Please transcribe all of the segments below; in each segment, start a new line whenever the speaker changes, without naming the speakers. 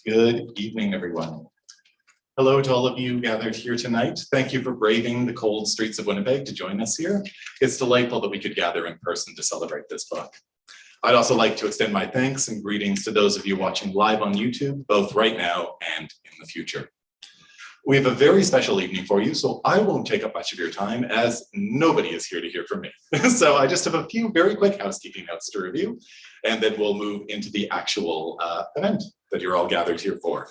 Good evening, everyone. Hello to all of you gathered here tonight. Thank you for braving the cold streets of Winnipeg to join us here. It's delightful that we could gather in person to celebrate this book. I'd also like to extend my thanks and greetings to those of you watching live on YouTube, both right now and in the future. We have a very special evening for you, so I won't take up much of your time as nobody is here to hear from me. So I just have a few very quick housekeeping notes to review, and then we'll move into the actual event that you're all gathered here for.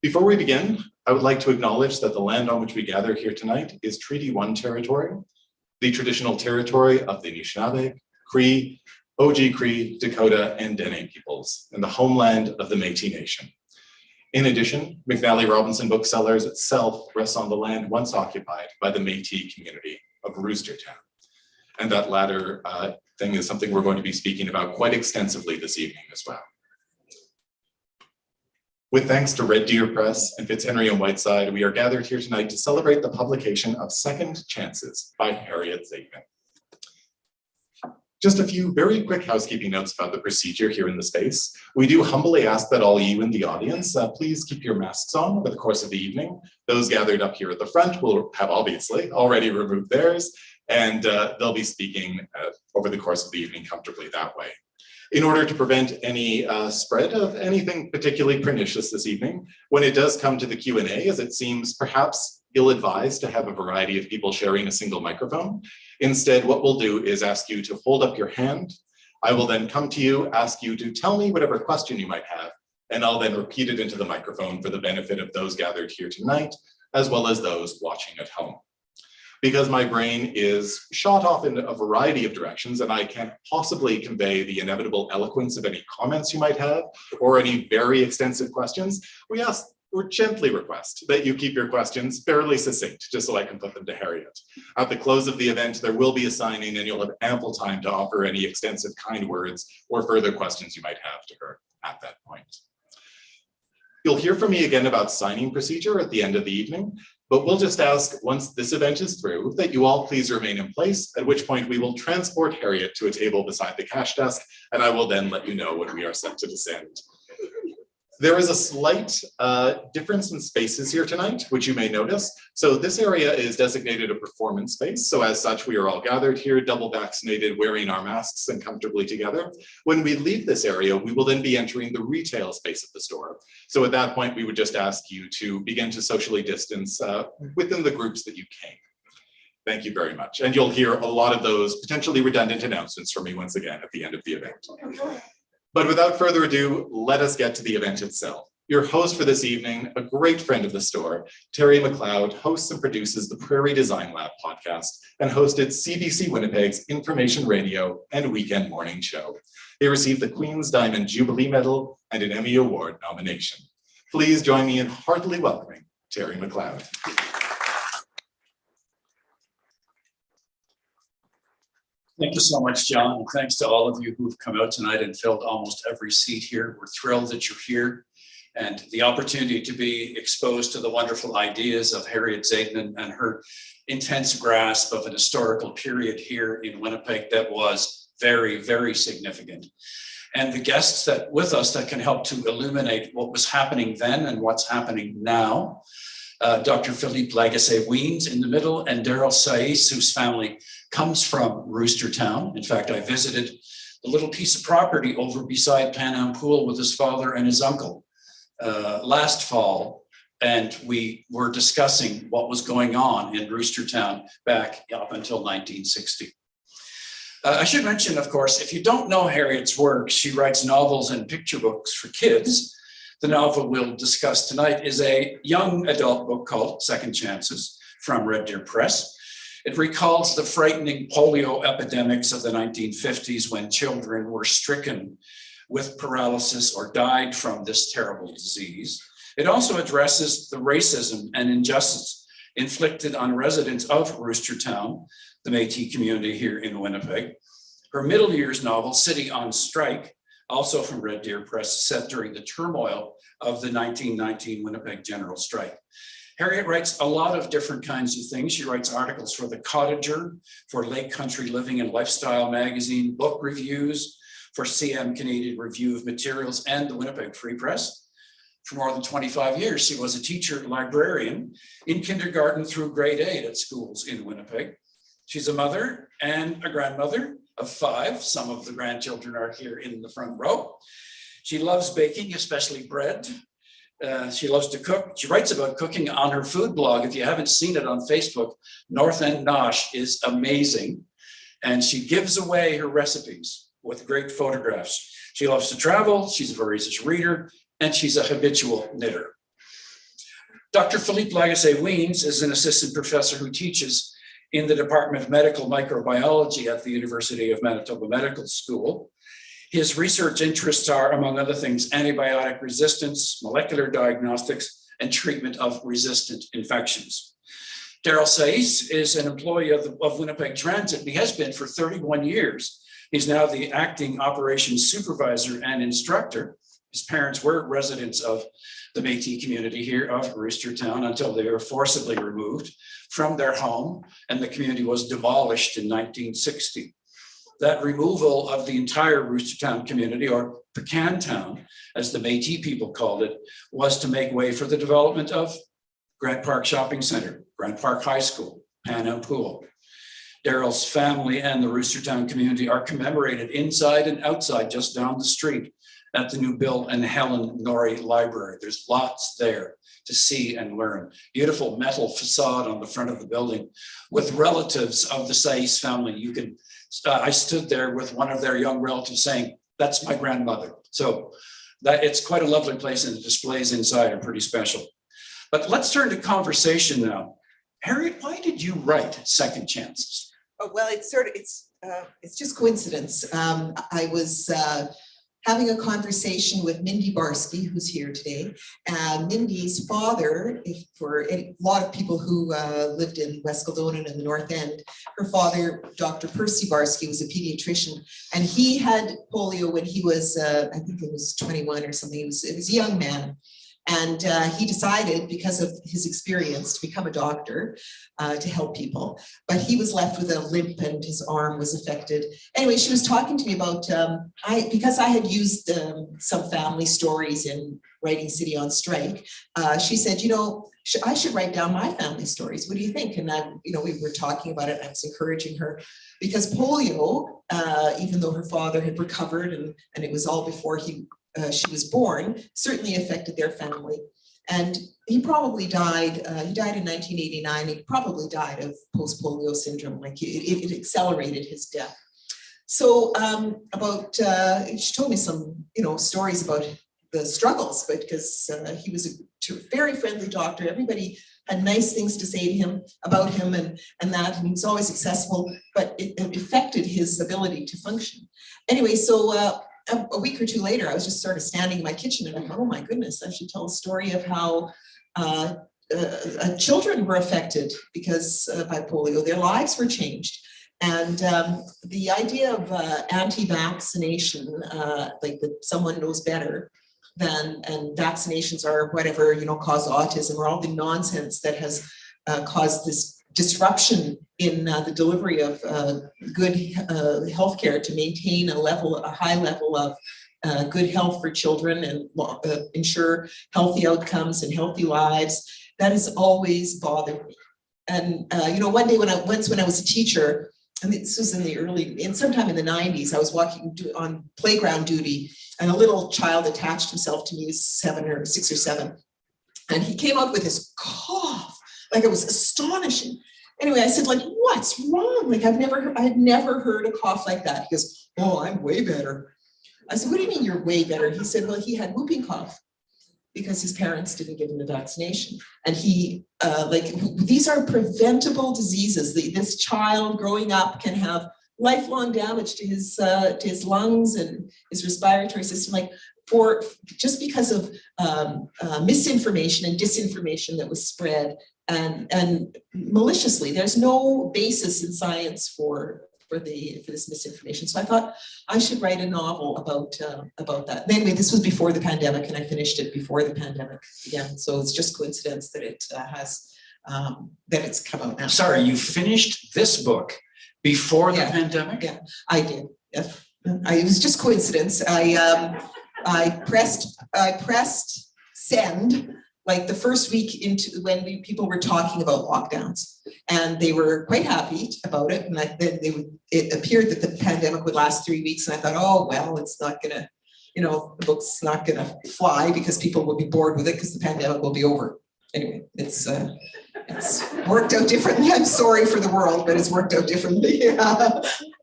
Before we begin, I would like to acknowledge that the land on which we gather here tonight is Treaty 1 territory, the traditional territory of the Anishinaabe, Cree, Oji-Cree, Dakota, and Dene peoples, and the homeland of the Métis Nation. In addition, McNally Robinson Booksellers itself rests on the land once occupied by the Métis community of Rooster Town. And that latter thing is something we're going to be speaking about quite extensively this evening as well. With thanks to Red Deer Press and Fitzhenry and Whiteside, we are gathered here tonight to celebrate the publication of Second Chances by Harriet Zaidman. Just a few very quick housekeeping notes about the procedure here in the space. We do humbly ask that all you in the audience, please keep your masks on over the course of the evening. Those gathered up here at the front will have obviously already removed theirs, and they'll be speaking over the course of the evening comfortably that way. In order to prevent any spread of anything particularly pernicious this evening, when it does come to the Q&A, as it seems perhaps ill-advised to have a variety of people sharing a single microphone, instead what we'll do is ask you to hold up your hand. I will then come to you, ask you to tell me whatever question you might have, and I'll then repeat it into the microphone for the benefit of those gathered here tonight, as well as those watching at home. Because my brain is shot off in a variety of directions and I can't possibly convey the inevitable eloquence of any comments you might have or any very extensive questions, we gently request that you keep your questions fairly succinct, just so I can put them to Harriet. At the close of the event, there will be a signing and you'll have ample time to offer any extensive kind words or further questions you might have to her at that point. You'll hear from me again about signing procedure at the end of the evening, but we'll just ask once this event is through that you all please remain in place, at which point we will transport Harriet to a table beside the cash desk, and I will then let you know when we are set to descend. There is a slight difference in spaces here tonight, which you may notice. So this area is designated a performance space. So as such, we are all gathered here, double vaccinated, wearing our masks and comfortably together. When we leave this area, we will then be entering the retail space of the store. So at that point, we would just ask you to begin to socially distance within the groups that you came. Thank you very much. And you'll hear a lot of those potentially redundant announcements from me once again at the end of the event. But without further ado, let us get to the event itself. Your host for this evening, a great friend of the store, Terry MacLeod, hosts and produces the Prairie Design Lab podcast and hosted CBC Winnipeg's Information Radio and Weekend Morning Show. They received the Queen's Diamond Jubilee Medal and an Emmy Award nomination. Please join me in heartily welcoming Terry MacLeod.
Thank you so much, John. And thanks to all of you who've come out tonight and filled almost every seat here. We're thrilled that you're here and the opportunity to be exposed to the wonderful ideas of Harriet Zaidman and her intense grasp of an historical period here in Winnipeg that was very, very significant. And the guests that with us that can help to illuminate what was happening then and what's happening now. Dr. Philippe Lagace-Weins in the middle, and Darrell Sais, whose family comes from Rooster Town. In fact, I visited the little piece of property over beside Pan Am Pool with his father and his uncle last fall, and we were discussing what was going on in Rooster Town back up until 1960. I should mention, of course, if you don't know Harriet's work, she writes novels and picture books for kids. The novel we'll discuss tonight is a young adult book called Second Chances from Red Deer Press. It recalls the frightening polio epidemics of the 1950s when children were stricken with paralysis or died from this terrible disease. It also addresses the racism and injustice inflicted on residents of Rooster Town, the Métis community here in Winnipeg. Her middle years novel, City on Strike, also from Red Deer Press, set during the turmoil of the 1919 Winnipeg General Strike. Harriet writes a lot of different kinds of things. She writes articles for The Cottager, for Lake Country Living and Lifestyle magazine, book reviews for CM Canadian Review of Materials and the Winnipeg Free Press. For more than 25 years, she was a teacher librarian in kindergarten through grade 8 at schools in Winnipeg. She's a mother and a grandmother of 5. Some of the grandchildren are here in the front row. She loves baking, especially bread. She loves to cook. She writes about cooking on her food blog. If you haven't seen it on Facebook, North End Nosh is amazing. And she gives away her recipes with great photographs. She loves to travel. She's a voracious reader, and she's a habitual knitter. Dr. Philippe Lagace-Weins is an assistant professor who teaches in the Department of Medical Microbiology at the University of Manitoba Medical School. His research interests are, among other things, antibiotic resistance, molecular diagnostics, and treatment of resistant infections. Darrell Sais is an employee of Winnipeg Transit, and he has been for 31 years. He's now the acting operations supervisor and instructor. His parents were residents of the Metis community here of Rooster Town until they were forcibly removed from their home, and the community was demolished in 1960. That removal of the entire Rooster Town community, or Pecan Town, as the Metis people called it, was to make way for the development of Grant Park Shopping Center, Grant Park High School, Pan Am Pool. Darrell's family and the Rooster Town community are commemorated inside and outside just down the street at the new Bill and Helen Norrie Library. There's lots there to see and learn. Beautiful metal facade on the front of the building with relatives of the Sais family. You can, I stood there with one of their young relatives saying, "That's my grandmother." So that it's quite a lovely place, and the displays inside are pretty special. But let's turn to conversation now. Harriet, why did you write Second Chances?
Oh, well, it's just coincidence. I was having a conversation with Mindy Barsky, who's here today. Mindy's father, for a lot of people who lived in West Kildonan and the North End, her father, Dr. Percy Barsky, was a pediatrician, and he had polio when he was, I think it was 21 or something. It was a young man. And he decided, because of his experience, to become a doctor to help people. But he was left with a limp and his arm was affected. Anyway, she was talking to me about, because I had used some family stories in writing City on Strike, she said, you know, I should write down my family stories. What do you think? And then, you know, we were talking about it. I was encouraging her, because polio, even though her father had recovered and it was all before she was born, certainly affected their family. And he probably died, he died in 1989, he probably died of post-polio syndrome, like it accelerated his death. So she told me some, you know, stories about the struggles, but because he was a very friendly doctor, everybody had nice things to say to him about him and he was always accessible, but it affected his ability to function. Anyway, so a week or two later, I was just sort of standing in my kitchen and I thought, oh my goodness, I should tell a story of how children were affected because by polio, their lives were changed. And the idea of anti-vaccination, like that someone knows better than, and vaccinations are whatever, you know, cause autism, or all the nonsense that has caused this disruption in the delivery of good healthcare to maintain a high level of good health for children and ensure healthy outcomes and healthy lives. That has always bothered me. And you know, one day when I was a teacher, and this was sometime in the 90s, I was walking on playground duty, and a little child attached himself to me. He was 6 or 7, and he came out with this cough. Like, it was astonishing. Anyway, I said, like, what's wrong? Like, I had never heard a cough like that. He goes, oh, I'm way better. I said, what do you mean you're way better? He said, well, he had whooping cough because his parents didn't give him the vaccination. And he, these are preventable diseases. This child growing up can have lifelong damage to his lungs and his respiratory system. Like, just because of misinformation and disinformation that was spread and maliciously. There's no basis in science for this misinformation. So I thought I should write a novel about that. Anyway, this was before the pandemic, and I finished it before the pandemic began. So it's just coincidence that it that it's come out now.
Sorry, you finished this book before the pandemic?
Yeah, I did. Yeah. It was just coincidence. I pressed send, like the first week into when people were talking about lockdowns, and they were quite happy about it. And then it appeared that the pandemic would last 3 weeks. And I thought, oh, well, it's not gonna, the book's not gonna fly because people will be bored with it because the pandemic will be over. Anyway, it's worked out differently. I'm sorry for the world, but it's worked out differently.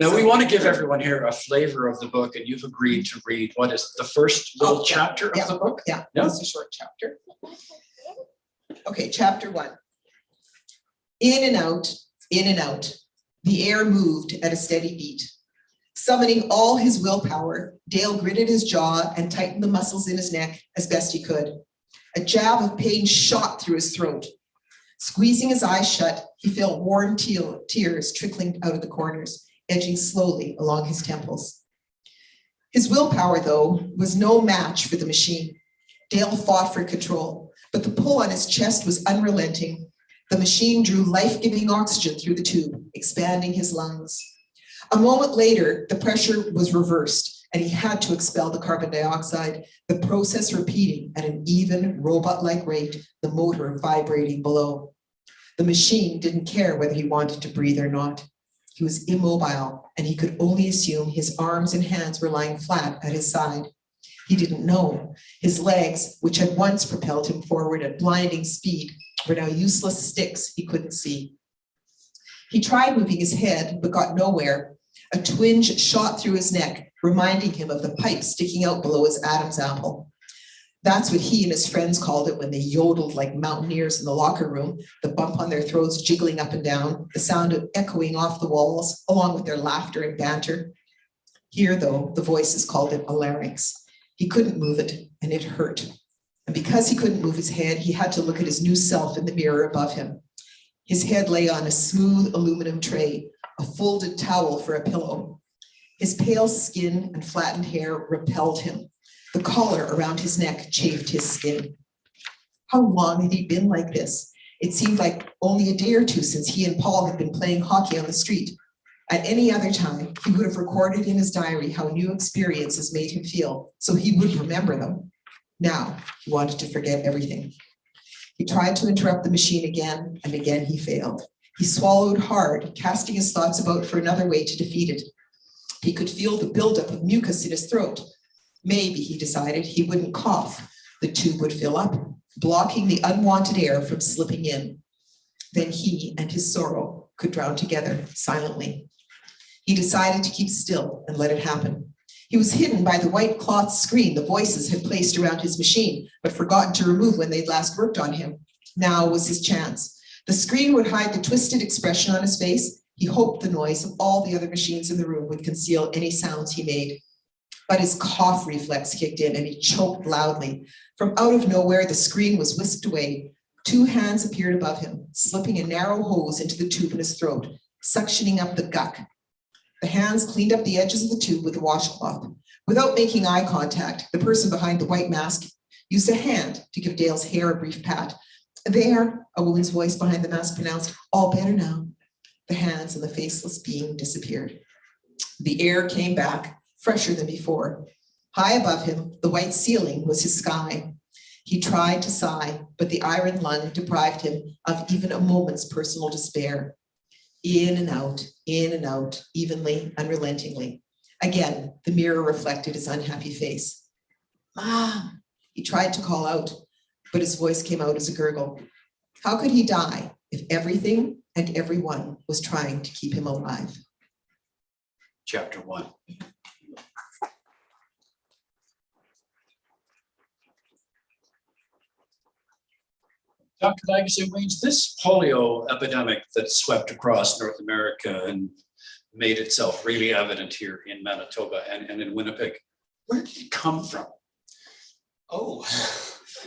Now we want to give everyone here a flavor of the book, and you've agreed to read what is the first little chapter of the book?
Yeah,
Yeah.
It's a short chapter. Okay, chapter 1. In and out, in and out. The air moved at a steady beat. Summoning all his willpower, Dale gritted his jaw and tightened the muscles in his neck as best he could. A jab of pain shot through his throat. Squeezing his eyes shut, he felt warm tears trickling out of the corners, edging slowly along his temples. His willpower, though, was no match for the machine. Dale fought for control, but the pull on his chest was unrelenting. The machine drew life-giving oxygen through the tube, expanding his lungs. A moment later, the pressure was reversed, and he had to expel the carbon dioxide, the process repeating at an even, robot-like rate, the motor vibrating below. The machine didn't care whether he wanted to breathe or not. He was immobile, and he could only assume his arms and hands were lying flat at his side. He didn't know. His legs, which had once propelled him forward at blinding speed, were now useless sticks he couldn't see. He tried moving his head, but got nowhere. A twinge shot through his neck, reminding him of the pipe sticking out below his Adam's apple. That's what he and his friends called it when they yodeled like mountaineers in the locker room, the bump on their throats jiggling up and down, the sound of echoing off the walls, along with their laughter and banter. Here, though, the voices called it a larynx. He couldn't move it, and it hurt. And because he couldn't move his head, he had to look at his new self in the mirror above him. His head lay on a smooth aluminum tray, a folded towel for a pillow. His pale skin and flattened hair repelled him. The collar around his neck chafed his skin. How long had he been like this? It seemed like only a day or two since he and Paul had been playing hockey on the street. At any other time, he would have recorded in his diary how new experiences made him feel, so he would remember them. Now, he wanted to forget everything. He tried to interrupt the machine again, and again he failed. He swallowed hard, casting his thoughts about for another way to defeat it. He could feel the buildup of mucus in his throat. Maybe, he decided, he wouldn't cough. The tube would fill up, blocking the unwanted air from slipping in. Then he and his sorrow could drown together silently. He decided to keep still and let it happen. He was hidden by the white cloth screen the voices had placed around his machine, but forgotten to remove when they'd last worked on him. Now was his chance. The screen would hide the twisted expression on his face. He hoped the noise of all the other machines in the room would conceal any sounds he made. But his cough reflex kicked in and he choked loudly. From out of nowhere, the screen was whisked away. Two hands appeared above him, slipping a narrow hose into the tube in his throat, suctioning up the guck. The hands cleaned up the edges of the tube with a washcloth. Without making eye contact, the person behind the white mask used a hand to give Dale's hair a brief pat. There, a woman's voice behind the mask pronounced, "All better now." The hands and the faceless being disappeared. The air came back, fresher than before. High above him, the white ceiling was his sky. He tried to sigh, but the iron lung deprived him of even a moment's personal despair. In and out, evenly, unrelentingly. Again, the mirror reflected his unhappy face. "Mom," he tried to call out, but his voice came out as a gurgle. How could he die if everything and everyone was trying to keep him alive?
Chapter 1. Dr. Lagace-Weins, this polio epidemic that swept across North America and made itself really evident here in Manitoba and in Winnipeg, where did it come from?
Oh,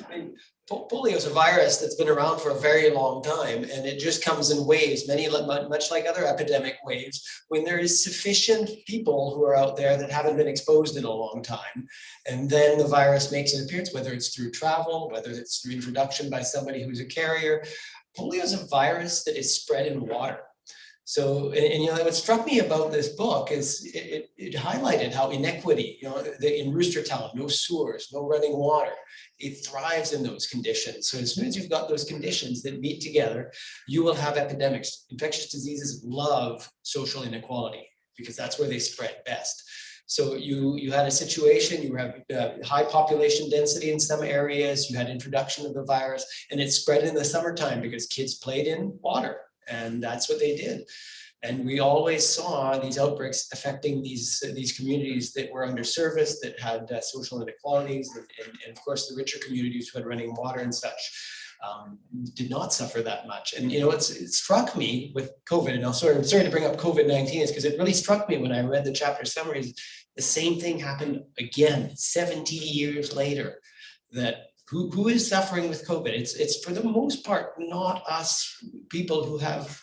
I mean, polio is a virus that's been around for a very long time, and it just comes in waves, much like other epidemic waves, when there is sufficient people who are out there that haven't been exposed in a long time. And then the virus makes an appearance, whether it's through travel, whether it's through introduction by somebody who's a carrier. Polio is a virus that is spread in water. So, and what struck me about this book is it highlighted how inequity, in Rooster Town, no sewers, no running water, it thrives in those conditions. So as soon as you've got those conditions that meet together, you will have epidemics. Infectious diseases love social inequality because that's where they spread best. So you had a situation, you have high population density in some areas, you had introduction of the virus, and it spread in the summertime because kids played in water, and that's what they did. And we always saw these outbreaks affecting these communities that were underserviced, that had social inequalities, and of course the richer communities who had running water and such did not suffer that much. And it struck me with COVID, and I'm sorry to bring up COVID-19, is because it really struck me when I read the chapter summaries. The same thing happened again 70 years later. That who is suffering with COVID? It's for the most part not us people who have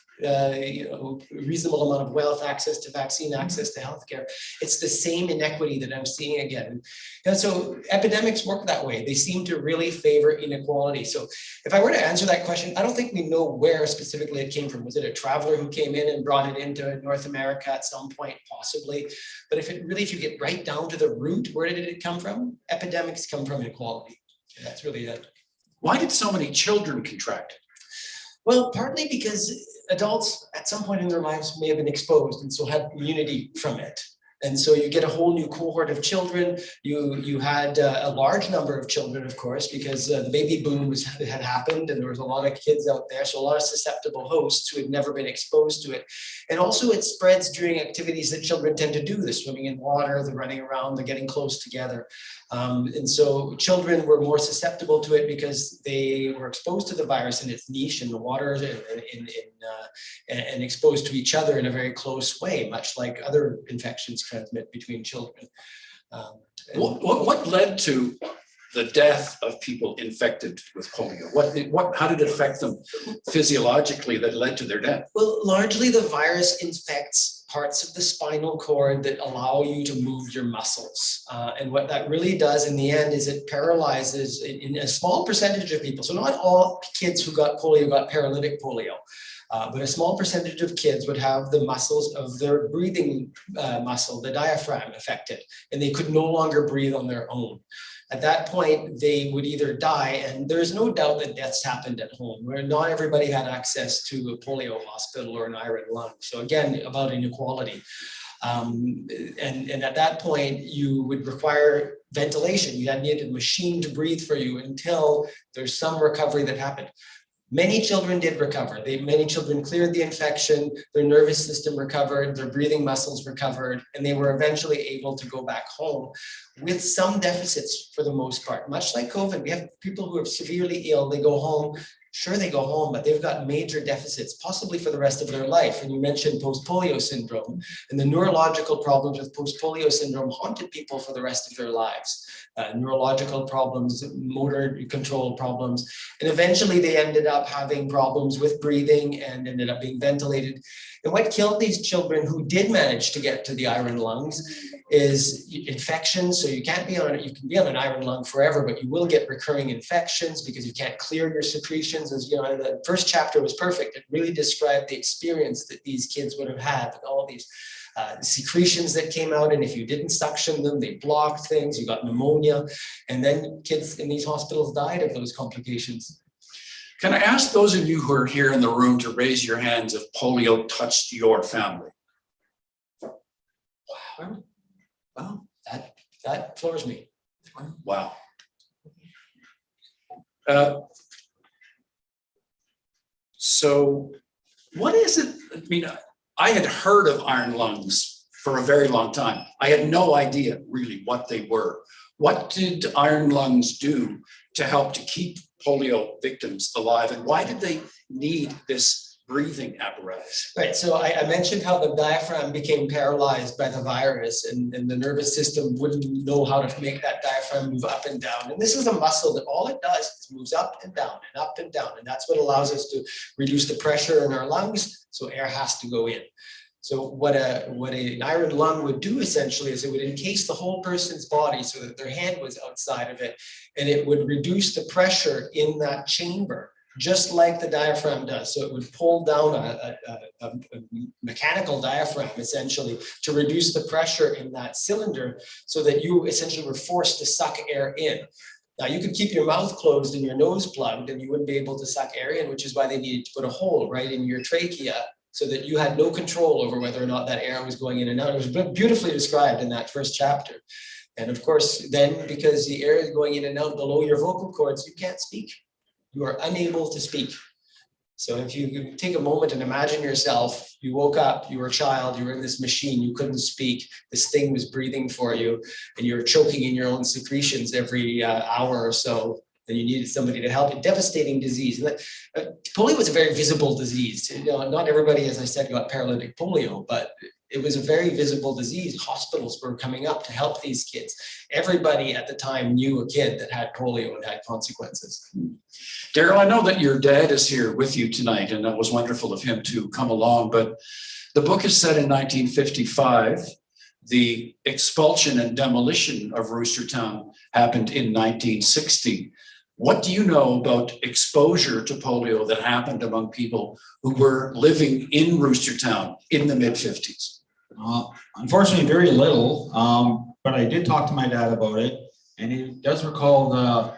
reasonable amount of wealth, access to vaccine, access to healthcare. It's the same inequity that I'm seeing again. And so epidemics work that way. They seem to really favor inequality. So if I were to answer that question, I don't think we know where specifically it came from. Was it a traveler who came in and brought it into North America at some point? Possibly. But if you get right down to the root, where did it come from? Epidemics come from inequality. And that's really it.
Why did so many children contract?
Well, partly because adults at some point in their lives may have been exposed and so had immunity from it. And so you get a whole new cohort of children. You had a large number of children, of course, because the baby boom had happened and there was a lot of kids out there. So a lot of susceptible hosts who had never been exposed to it. And also it spreads during activities that children tend to do, the swimming in water, the running around, the getting close together. And so children were more susceptible to it because they were exposed to the virus in its niche in the water and exposed to each other in a very close way, much like other infections transmit between children.
What led to the death of people infected with polio? How did it affect them physiologically that led to their death?
Well, largely the virus infects parts of the spinal cord that allow you to move your muscles. And what that really does in the end is it paralyzes in a small percentage of people. So not all kids who got polio got paralytic polio. But a small percentage of kids would have the muscles of their breathing muscle, the diaphragm, affected, and they could no longer breathe on their own. At that point, they would either die, and there's no doubt that deaths happened at home, where not everybody had access to a polio hospital or an iron lung. So again, about inequality. And at that point, you would require ventilation. You needed a machine to breathe for you until there's some recovery that happened. Many children did recover. Many children cleared the infection, their nervous system recovered, their breathing muscles recovered, and they were eventually able to go back home with some deficits for the most part. Much like COVID, we have people who are severely ill, they go home. Sure, they go home, but they've got major deficits, possibly for the rest of their life. And you mentioned post-polio syndrome, and the neurological problems with post-polio syndrome haunted people for the rest of their lives. Neurological problems, motor control problems, and eventually they ended up having problems with breathing and ended up being ventilated. And what killed these children who did manage to get to the iron lungs is infections. So you can be on an iron lung forever, but you will get recurring infections because you can't clear your secretions. As the first chapter was perfect. It really described the experience that these kids would have had with all these secretions that came out, and if you didn't suction them, they blocked things, you got pneumonia, and then kids in these hospitals died of those complications.
Can I ask those of you who are here in the room to raise your hands if polio touched your family?
Wow, that floors me.
Wow. So what is it? I mean, I had heard of iron lungs for a very long time. I had no idea really what they were. What did iron lungs do to help to keep polio victims alive? And why did they need this breathing apparatus?
Right, so I mentioned how the diaphragm became paralyzed by the virus and the nervous system wouldn't know how to make that diaphragm move up and down. And this is a muscle that all it does is moves up and down and up and down. And that's what allows us to reduce the pressure in our lungs, so air has to go in. So what an iron lung would do essentially is it would encase the whole person's body so that their head was outside of it, and it would reduce the pressure in that chamber just like the diaphragm does. So it would pull down a mechanical diaphragm essentially to reduce the pressure in that cylinder so that you essentially were forced to suck air in. Now you could keep your mouth closed and your nose plugged and you wouldn't be able to suck air in, which is why they needed to put a hole right in your trachea so that you had no control over whether or not that air was going in and out. It was beautifully described in that first chapter. And of course, then because the air is going in and out below your vocal cords, you can't speak. You are unable to speak. So if you take a moment and imagine yourself, you woke up, you were a child, you were in this machine, you couldn't speak, this thing was breathing for you, and you're choking in your own secretions every hour or so, and you needed somebody to help. A devastating disease. Polio was a very visible disease. You know, not everybody, as I said, got paralytic polio, but it was a very visible disease. Hospitals were coming up to help these kids. Everybody at the time knew a kid that had polio and had consequences.
Darrell, I know that your dad is here with you tonight, and that was wonderful of him to come along, but the book is set in 1955. The expulsion and demolition of Rooster Town happened in 1960. What do you know about exposure to polio that happened among people who were living in Rooster Town in the mid-50s?
Unfortunately, very little, but I did talk to my dad about it, and he does recall the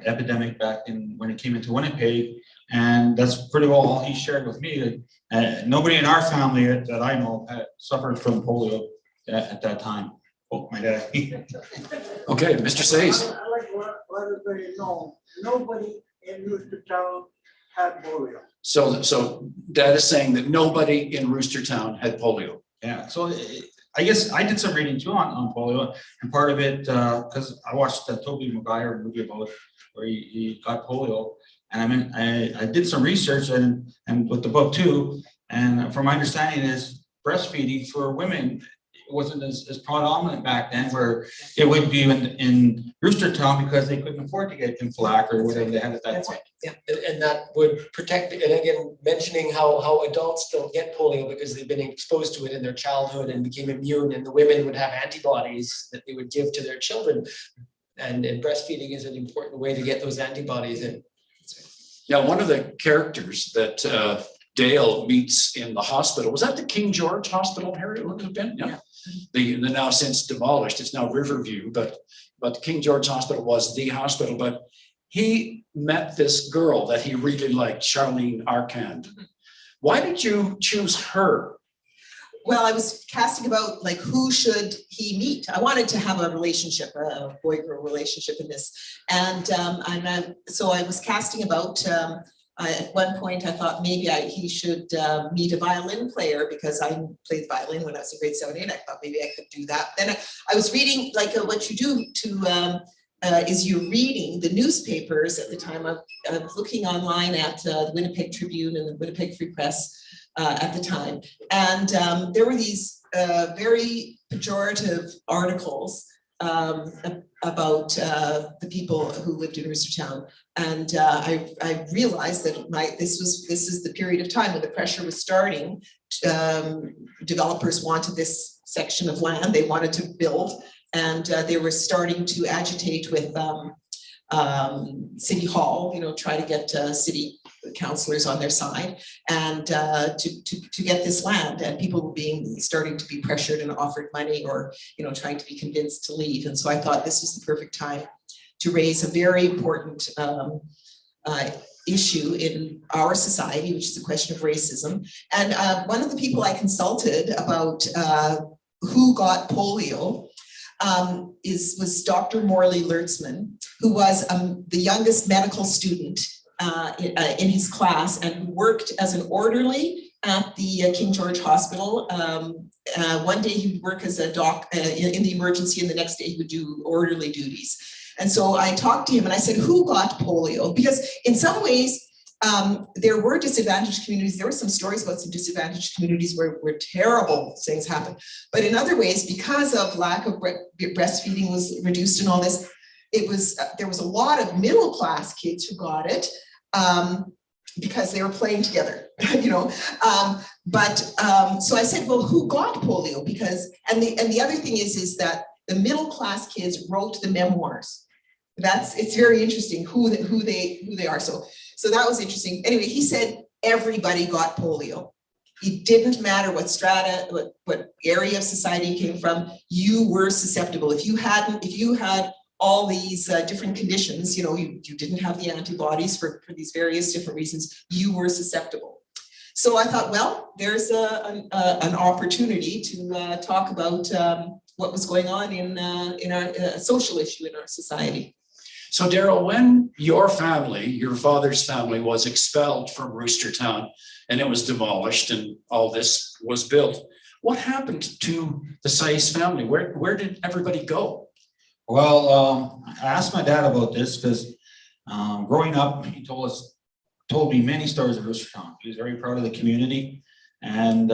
epidemic back when it came into Winnipeg, and that's pretty well all he shared with me. Nobody in our family that I know had suffered from polio at that time. Oh, my dad.
Okay, Mr. Sais.
I like what everybody know. Nobody in Rooster Town had polio.
So Dad is saying that nobody in Rooster Town had polio.
Yeah, so I guess I did some reading too on polio, and part of it, because I watched the Tobey Maguire movie about where he got polio, and I mean, I did some research and with the book too, and from my understanding is breastfeeding for women wasn't as predominant back then, where it would be in Rooster Town because they couldn't afford to get Inflac or whatever they had at that
That's
point.
right. Yeah.
And that would protect, and again, mentioning how adults don't get polio because they've been exposed to it in their childhood and became immune, and the women would have antibodies that they would give to their children. And breastfeeding is an important way to get those antibodies in.
Now, one of the characters that Dale meets in the hospital, was that the King George Hospital, Harriet, would have been? Yeah. The now since demolished, it's now Riverview, but King George Hospital was the hospital. But he met this girl that he really liked, Charlene Arcand. Why did you choose her?
Well, I was casting about like who should he meet. I wanted to have a relationship, a boy-girl relationship in this, and so I was casting about. At one point, I thought maybe he should meet a violin player because I played violin when I was in grade 7, 8. I thought maybe I could do that. Then I was reading like what you do to is you're reading the newspapers at the time. I was looking online at the Winnipeg Tribune and the Winnipeg Free Press at the time, and there were these very pejorative articles about the people who lived in Rooster Town, and I realized that this is the period of time when the pressure was starting. Developers wanted this section of land; they wanted to build, and they were starting to agitate with City Hall, you know, try to get city councillors on their side, and to get this land, and people were starting to be pressured and offered money, or trying to be convinced to leave. And so I thought this was the perfect time to raise a very important issue in our society, which is the question of racism. And one of the people I consulted about who got polio was Dr. Morley Lertzman, who was the youngest medical student in his class and who worked as an orderly at the King George Hospital. One day he would work as a doc in the emergency, and the next day he would do orderly duties. And so I talked to him and I said, who got polio? Because in some ways, there were disadvantaged communities. There were some stories about some disadvantaged communities where terrible things happened. But in other ways, because of lack of breastfeeding was reduced and all this, there was a lot of middle class kids who got it because they were playing together, so I said, well, who got polio? Because and the other thing is that the middle class kids wrote the memoirs. It's very interesting who they are. So So that was interesting. Anyway, he said everybody got polio. It didn't matter what strata, what area of society you came from, you were susceptible. If you had all these different conditions, you know, you didn't have the antibodies for these various different reasons, you were susceptible. So I thought, well, there's an opportunity to talk about what was going on in our social issue in our society.
So Darrell, when your family, your father's family, was expelled from Rooster Town and it was demolished and all this was built, what happened to the Sais family? Where did everybody go?
Well, I asked my dad about this because growing up, he told me many stories of Rooster Town. He was very proud of the community. And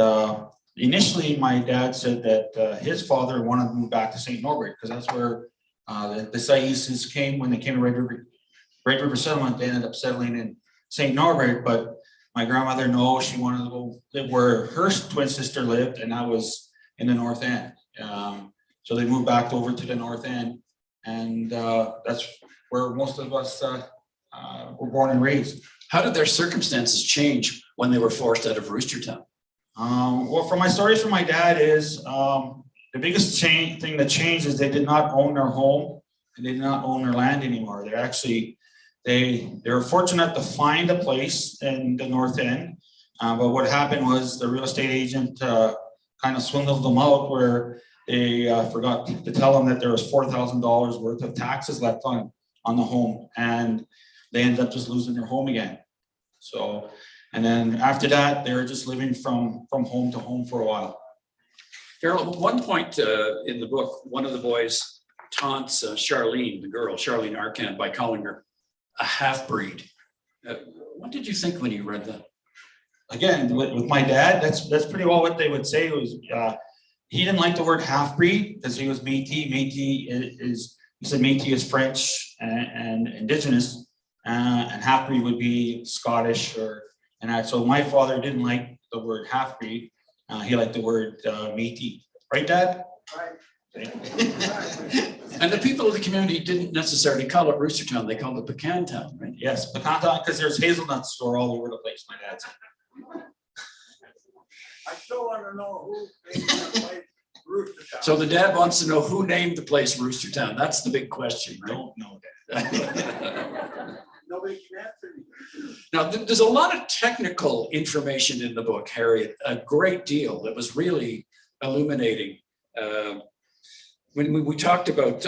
initially, my dad said that his father wanted to move back to St. Norbert because that's where the Sais came when they came to Red River Settlement. They ended up settling in St. Norbert, but my grandmother, no, she wanted to go live where her twin sister lived, and that was in the North End. So they moved back over to the North End, and that's where most of us were born and raised.
How did their circumstances change when they were forced out of Rooster Town?
Well, from my stories from my dad is the biggest thing that changed is they did not own their home and they did not own their land anymore. They're actually, they were fortunate to find a place in the North End, but what happened was the real estate agent kind of swindled them out where they forgot to tell them that there was $4,000 worth of taxes left on the home, and they ended up just losing their home again. So, and then after that, they were just living from home to home for a while.
Darrell, at one point in the book, one of the boys taunts Charlene, the girl, Charlene Arcand, by calling her a half-breed. What did you think when you read that?
Again, with my dad, that's pretty well what they would say was, he didn't like the word half-breed because he was Métis. Métis is, he said Métis is French and indigenous, and half-breed would be Scottish so my father didn't like the word half-breed. He liked the word Métis. Right, Dad?
Right.
And the people of the community didn't necessarily call it Rooster Town, they called it Pecan Town, right?
Yes, Pecan Town, because there's hazelnuts store all over the place, my dad said.
I still want to know who named the place Rooster Town.
So the dad wants to know who named the place Rooster Town. That's the big question, right?
Don't know, Dad.
Nobody can answer me.
Now, there's a lot of technical information in the book, Harriet, a great deal that was really illuminating. When we talked about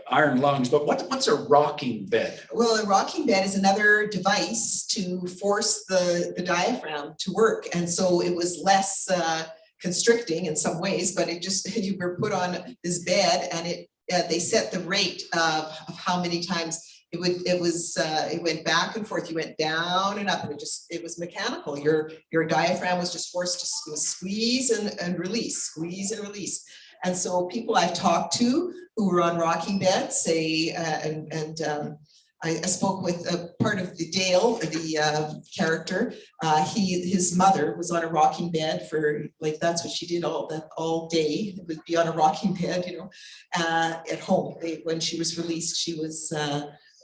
iron lungs, but what's a rocking bed?
Well, a rocking bed is another device to force the diaphragm to work. And so it was less constricting in some ways, but it just, you were put on this bed and they set the rate of how many times it went back and forth. You went down and up, and it was mechanical. Your diaphragm was just forced to squeeze and release, squeeze and release. And so people I've talked to who were on rocking beds say, I spoke with a part of Dale, the character. His mother was on a rocking bed for, like, that's what she did all day. It would be on a rocking bed, you know, at home. When she was released, she was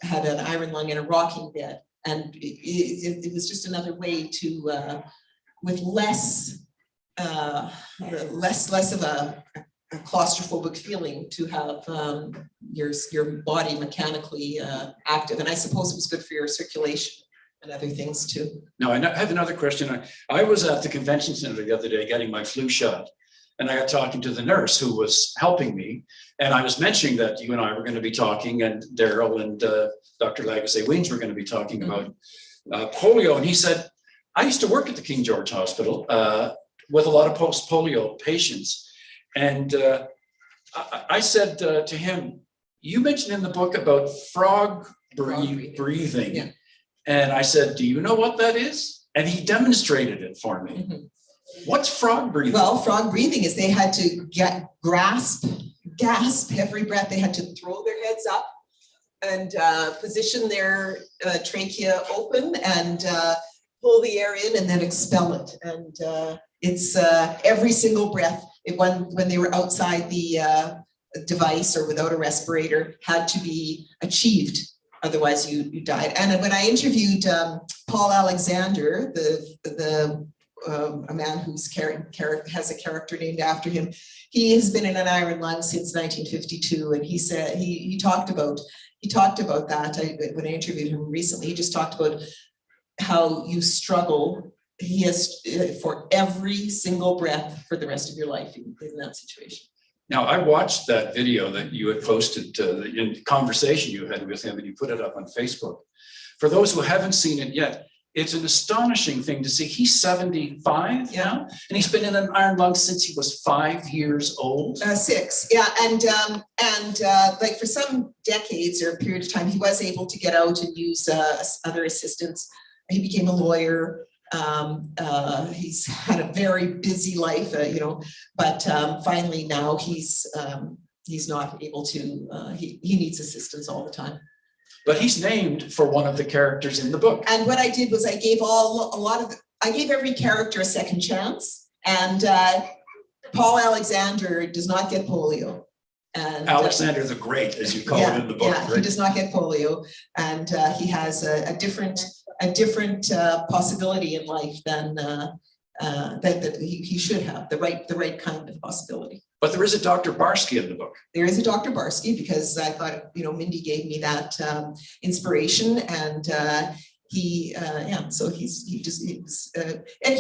had an iron lung in a rocking bed, and it was just another way to, with less of a claustrophobic feeling, to have your body mechanically active. And I suppose it was good for your circulation and other things too.
Now, I have another question. I was at the convention center the other day getting my flu shot, and I got talking to the nurse who was helping me. And I was mentioning that you and I were going to be talking, and Darrell and Dr. Lagace-Weins were going to be talking about polio. And he said, I used to work at the King George Hospital with a lot of post-polio patients. And I said to him, you mentioned in the book about frog breathing.
Yeah.
And I said, do you know what that is? And he demonstrated it for me.
Mm-hmm.
What's frog breathing?
Well, frog breathing is they had to gasp every breath. They had to throw their heads up and position their trachea open and pull the air in and then expel it. And it's every single breath. When they were outside the device or without a respirator, had to be achieved otherwise you died. And when I interviewed Paul Alexander, a man whose has a character named after him, he has been in an iron lung since 1952, and he said he talked about that. When I interviewed him recently, he just talked about how you struggle. He has for every single breath for the rest of your life in that situation.
Now, I watched that video that you had posted in the conversation you had with him, and you put it up on Facebook. For those who haven't seen it yet, it's an astonishing thing to see. He's 75 now, and he's been in an iron lung since he was 5 years old.
6, yeah, and like for some decades or a period of time, he was able to get out and use other assistants. He became a lawyer. He's had a very busy life, but finally now he's not able to. He needs assistance all the time.
But he's named for one of the characters in the book.
And what I did was I gave I gave every character a second chance. And Paul Alexander does not get polio. And
Alexander the Great, as you call it in the book.
Yeah, right? He does not get polio, and he has a different possibility in life than that he should have, the right kind of possibility.
But there is a Dr. Barsky in the book.
There is a Dr. Barsky, because I thought, Mindy gave me that inspiration, and so he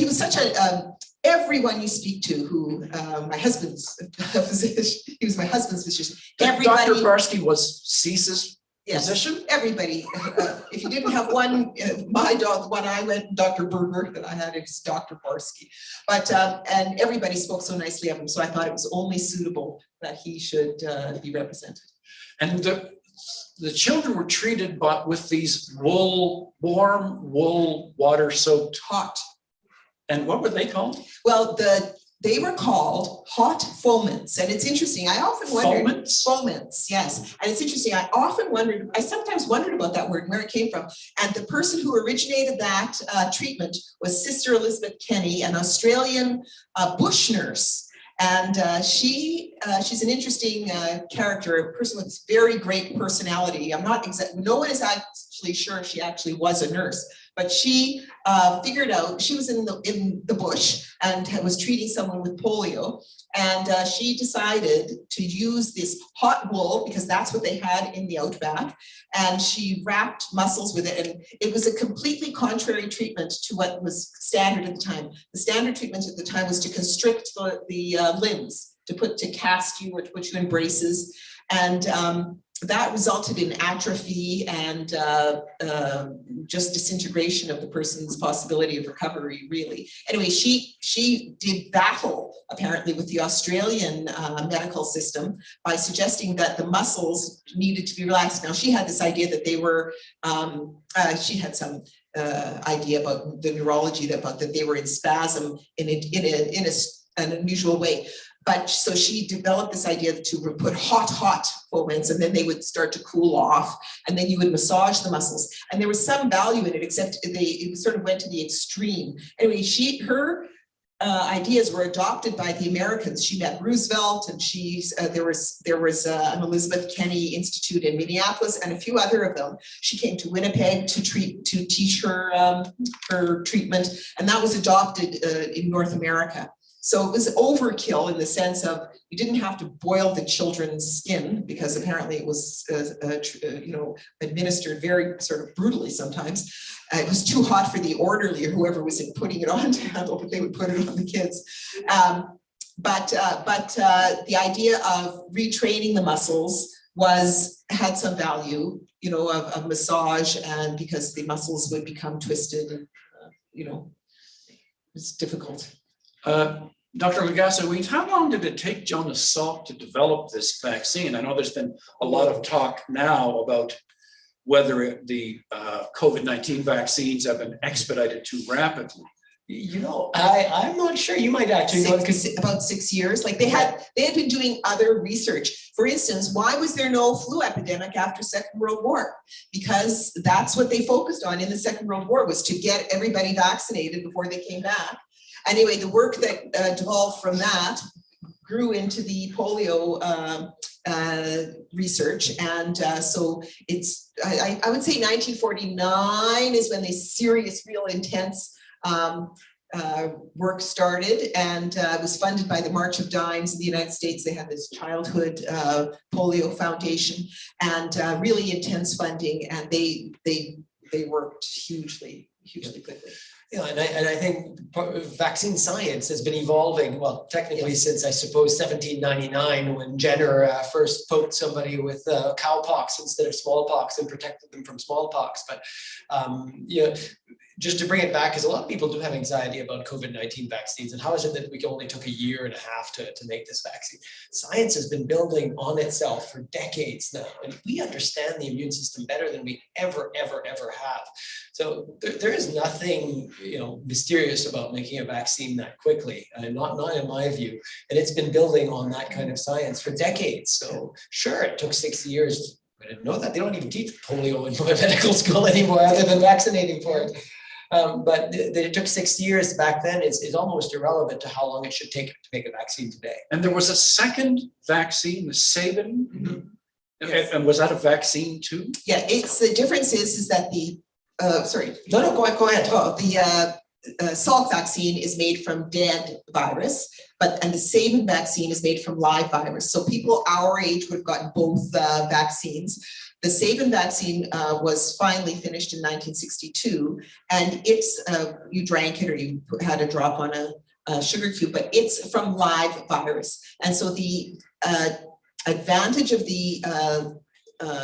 was such a everyone you speak to who my husband's physician, he was my husband's physician. Everybody,
Dr. Barsky was Cease's physician?
Everybody. If you didn't have one, my dog, the one I went, Dr. Berger, that I had, it was Dr. Barsky. But, and everybody spoke so nicely of him, so I thought it was only suitable that he should be represented.
And the children were treated with these warm wool, water-soaked
hot.
And what were they called?
Well, they were called hot foments. And it's interesting. I often wondered. Foments, yes. And it's interesting. I sometimes wondered about that word and where it came from. And the person who originated that treatment was Sister Elizabeth Kenny, an Australian bush nurse. And she's an interesting character, a person with very great personality. No one is actually sure if she actually was a nurse, but she figured out, she was in the bush and was treating someone with polio. And she decided to use this hot wool, because that's what they had in the outback. And she wrapped mussels with it. And it was a completely contrary treatment to what was standard at the time. The standard treatment at the time was to constrict the limbs, to cast you or to put you in braces. And that resulted in atrophy and just disintegration of the person's possibility of recovery, really. Anyway, she did battle, apparently, with the Australian medical system by suggesting that the muscles needed to be relaxed. Now, she had this idea that they were, she had some idea about the neurology, that they were in spasm in an unusual way. But so she developed this idea to put hot foments, and then they would start to cool off, and then you would massage the muscles. And there was some value in it, except it sort of went to the extreme. Anyway, her ideas were adopted by the Americans. She met Roosevelt, and there was an Elizabeth Kenny Institute in Minneapolis, and a few other of them. She came to Winnipeg to teach her treatment, and that was adopted in North America. So it was overkill in the sense of you didn't have to boil the children's skin, because apparently it was, administered very sort of brutally sometimes. It was too hot for the orderly or whoever was putting it on to handle, but they would put it on the kids. But the idea of retraining the muscles had some value, of massage, and because the muscles would become twisted, and it's difficult.
Dr. Lagace-Weins, how long did it take Jonas Salk to develop this vaccine? I know there's been a lot of talk now about whether the COVID-19 vaccines have been expedited too rapidly.
I'm not sure. You might actually know.
About 6 years. Like they had been doing other research. For instance, why was there no flu epidemic after Second World War? Because that's what they focused on in the Second World War, was to get everybody vaccinated before they came back. Anyway, the work that devolved from that grew into the polio research. And so it's, I would say 1949 is when the serious, real intense work started, and it was funded by the March of Dimes in the United States. They had this childhood polio foundation, and really intense funding, and they worked hugely quickly.
Yeah, and I think vaccine science has been evolving, well, technically since I suppose 1799, when Jenner first poked somebody with cowpox instead of smallpox and protected them from smallpox. But you know, just to bring it back, because a lot of people do have anxiety about COVID-19 vaccines, and how is it that we only took a year and a half to make this vaccine? Science has been building on itself for decades now, and we understand the immune system better than we ever have. So there is nothing, you know, mysterious about making a vaccine that quickly, and not in my view. And it's been building on that kind of science for decades. So sure, it took 6 years. I didn't know that. They don't even teach polio in my medical school anymore, other than vaccinating for it. But it took 6 years back then is almost irrelevant to how long it should take to make a vaccine today.
And there was a second vaccine, the Sabin.
Mm-hmm. Yes.
And was that a vaccine too?
Yeah, it's the difference is that the sorry.
No, go ahead.
Oh, the Salk vaccine is made from dead virus, and the Sabin vaccine is made from live virus. So people our age would have gotten both vaccines. The Sabin vaccine was finally finished in 1962, and it's you drank it or you had a drop on a sugar cube, but it's from live virus. And so the advantage of the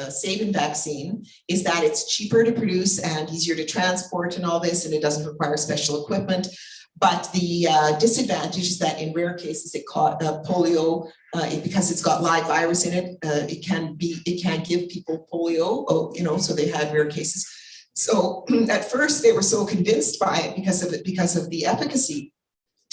Sabin vaccine is that it's cheaper to produce and easier to transport and all this, and it doesn't require special equipment. But the disadvantage is that in rare cases it caught polio, because it's got live virus in it. It can give people polio. You know, so they had rare cases. So at first they were so convinced by it because of the efficacy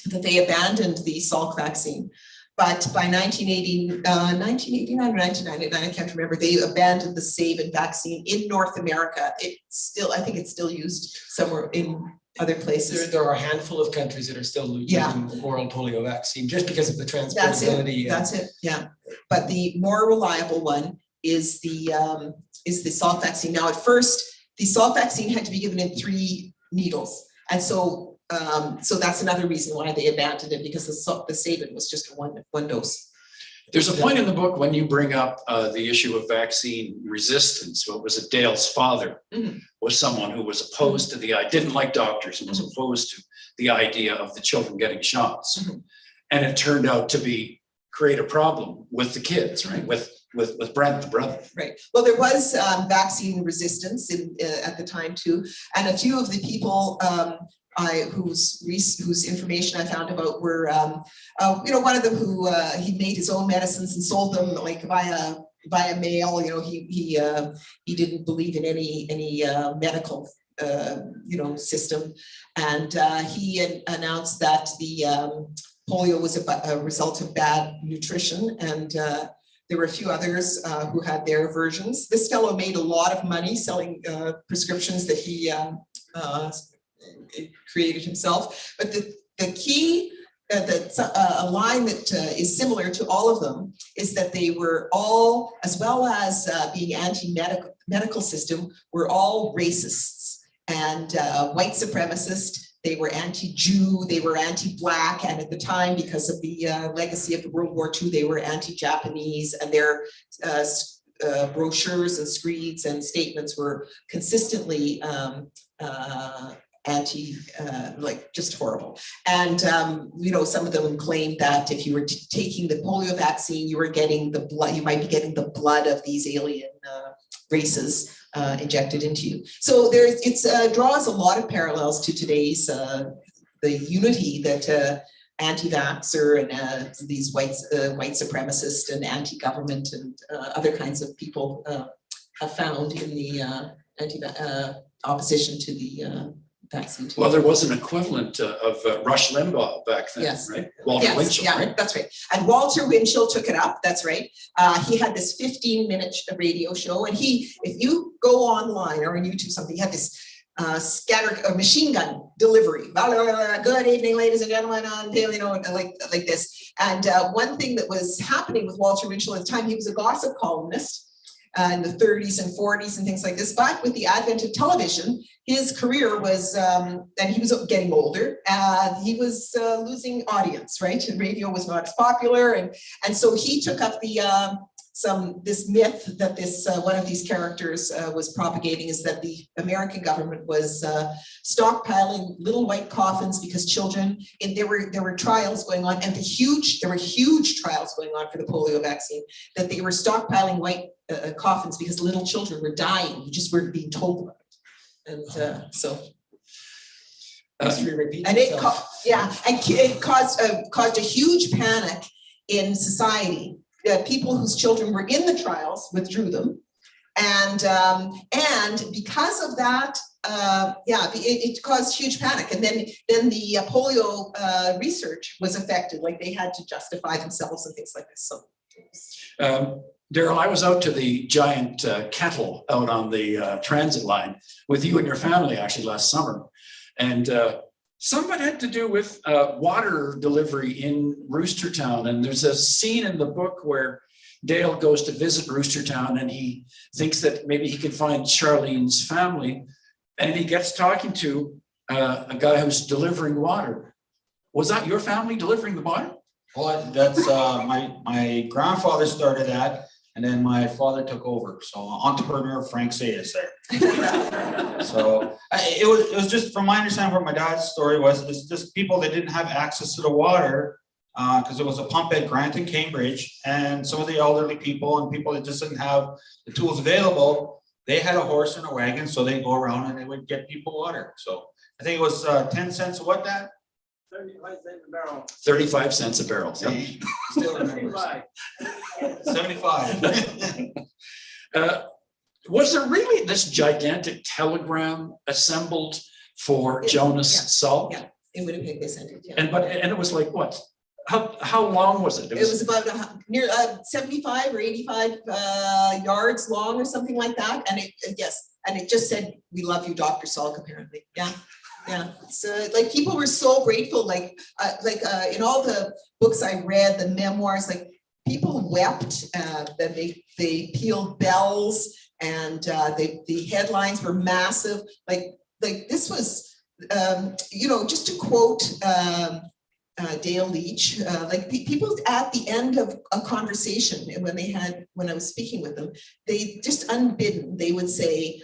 that they abandoned the Salk vaccine. But by 1989 or 1999, I can't remember, they abandoned the Sabin vaccine in North America. I think it's still used somewhere in other places.
There are a handful of countries that are still using the oral polio vaccine just because of the transportability.
That's it. Yeah. But the more reliable one is the Salk vaccine. Now, at first, the Salk vaccine had to be given in 3 needles, and so that's another reason why they abandoned it, because the Sabin was just one dose.
There's a point in the book when you bring up the issue of vaccine resistance. What was it? Dale's father was someone who was opposed to didn't like doctors and was opposed to the idea of the children getting shots. And it turned out to create a problem with the kids, right? With Brent, the brother.
Right. Well, there was vaccine resistance at the time too. And a few of the people whose information I found about were, one of them who he made his own medicines and sold them like via mail. You know, he didn't believe in any medical system, and he announced that the polio was a result of bad nutrition, and there were a few others who had their versions. This fellow made a lot of money selling prescriptions that he created himself. But the key, a line that is similar to all of them is that they were all, as well as being anti-medical system, were all racists and white supremacist. They were anti-Jew, they were anti-Black, and at the time, because of the legacy of World War II, they were anti-Japanese, and their brochures and screeds and statements were consistently just horrible. And some of them claimed that if you were taking the polio vaccine, you were getting the blood, you might be getting the blood of these alien races injected into you. So it draws a lot of parallels to today's the unity that anti-vaxxer and these white supremacist and anti-government and other kinds of people have found in the opposition to the vaccine.
Well, there was an equivalent of Rush Limbaugh back then,
Yes.
right? Walter Winchell,
yeah,
right?
That's right. And Walter Winchell took it up. That's right. He had this 15-minute radio show, and if you go online or on YouTube something, he had this machine gun delivery. Blah, blah, blah, blah. Good evening, ladies and gentlemen, on like this. And one thing that was happening with Walter Winchell at the time, he was a gossip columnist in the 30s and 40s and things like this. But with the advent of television, his career was, and he was getting older, he was losing audience, right? And radio was not as popular. And so he took up the, this myth that this one of these characters was propagating, is that the American government was stockpiling little white coffins because children, and there were trials going on, and there were huge trials going on for the polio vaccine, that they were stockpiling white coffins because little children were dying, you just weren't being told about it. And so
History repeats
and it
itself.
it caused a huge panic in society. People whose children were in the trials withdrew them, and because of that, it caused huge panic. And then the polio research was affected, like they had to justify themselves and things like this. So,
Darrell, I was out to the giant kettle out on the transit line with you and your family actually last summer, and some of it had to do with water delivery in Rooster Town. And there's a scene in the book where Dale goes to visit Rooster Town and he thinks that maybe he can find Charlene's family. And he gets talking to a guy who's delivering water. Was that your family delivering the water?
Well, that's my grandfather started that, and then my father took over. So entrepreneur Frank Sais there. So it was just, from my understanding, what my dad's story was, it's just people that didn't have access to the water because it was a pump at Grant and Cambridge, and some of the elderly people and people that just didn't have the tools available, they had a horse and a wagon, so they go around and they would get people water. So I think it was 10 cents a what, Dad?
35 cents a barrel.
35 cents a barrel.
See, still remembers. 75.
Was there really this gigantic telegram assembled for
Yes,
Jonas Salk?
yeah, in Winnipeg they sent it. Yeah.
And it was like what? How long was it?
It was about near 75 or 85 yards long or something like that. And it just said, "We love you, Dr. Salk," apparently. Yeah. Yeah, so like people were so grateful, like in all the books I read, the memoirs, like people wept that they peeled bells, and the headlines were massive. Like this was, just to quote Dale Leach, like people at the end of a conversation, and when I was speaking with them, they just unbidden, they would say,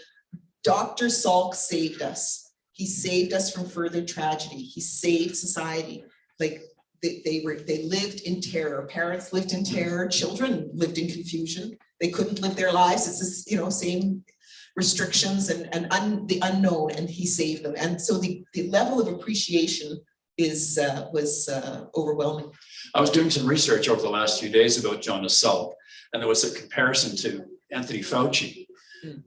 "Dr. Salk saved us. He saved us from further tragedy. He saved society." Like they lived in terror. Parents lived in terror. Children lived in confusion. They couldn't live their lives. It's this, same restrictions and the unknown. And he saved them. And so the level of appreciation was overwhelming.
I was doing some research over the last few days about Jonas Salk, and there was a comparison to Anthony Fauci.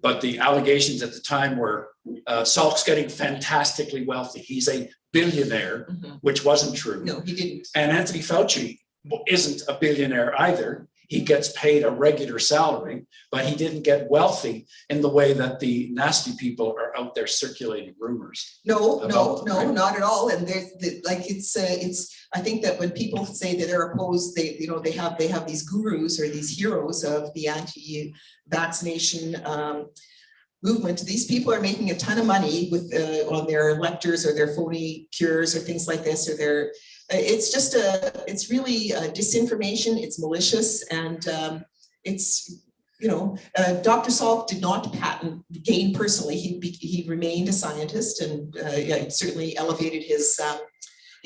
But the allegations at the time were Salk's getting fantastically wealthy. He's a billionaire, which wasn't true.
No, he didn't.
And Anthony Fauci isn't a billionaire either. He gets paid a regular salary, but he didn't get wealthy in the way that the nasty people are out there circulating rumors.
No, not at all. And there's it's. I think that when people say that they're opposed, they have these gurus or these heroes of the anti-vaccination movement. These people are making a ton of money with on their electors or their phony cures or things like this, or their. It's really disinformation. It's malicious, and it's, Dr. Salk did not gain personally. He remained a scientist, and certainly elevated his